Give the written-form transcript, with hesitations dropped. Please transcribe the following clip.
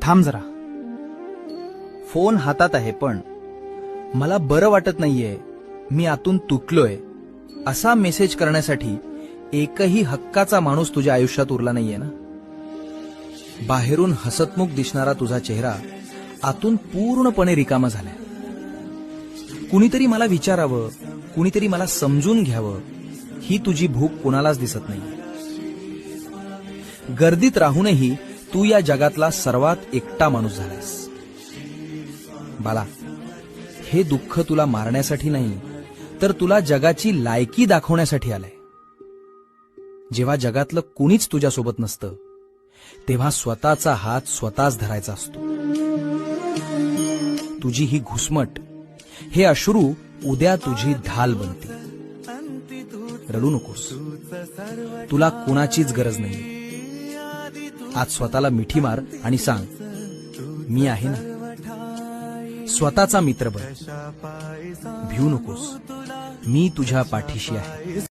थांब जरा. फोन हातात आहे, पण मला बरं वाटत नाहीये, मी आतून तुटलोय असा मेसेज करण्यासाठी एकही हक्काचा माणूस तुझ्या आयुष्यात उरला नाहीये ना. बाहेरून हसतमुख दिसणारा तुझा चेहरा आतून पूर्णपणे रिकामा झालाय. कुणीतरी मला विचारावं, कुणीतरी मला समजून घ्यावं, ही तुझी भूक कुणालाच दिसत नाही. गर्दीत राहूनही तू या जगातला सर्वात एकटा माणूस झालायस. बाला, हे दुःख तुला मारण्यासाठी नाही, तर तुला जगाची लायकी दाखवण्यासाठी आलंय. जेव्हा जगातलं कुणीच तुझ्यासोबत नसतं, तेव्हा स्वतःचा हात स्वतःच धरायचा असतो. तुझी ही घुसमट, हे अश्रू उद्या तुझी ढाल बनते. रडू नकोस, तुला कुणाचीच गरज नाही. आज स्वतःला मिठी मार आणि सांग, मी आहे ना. स्वतःचा मित्र बन, भिवू नकोस, मी तुझ्या पाठीशी आहे.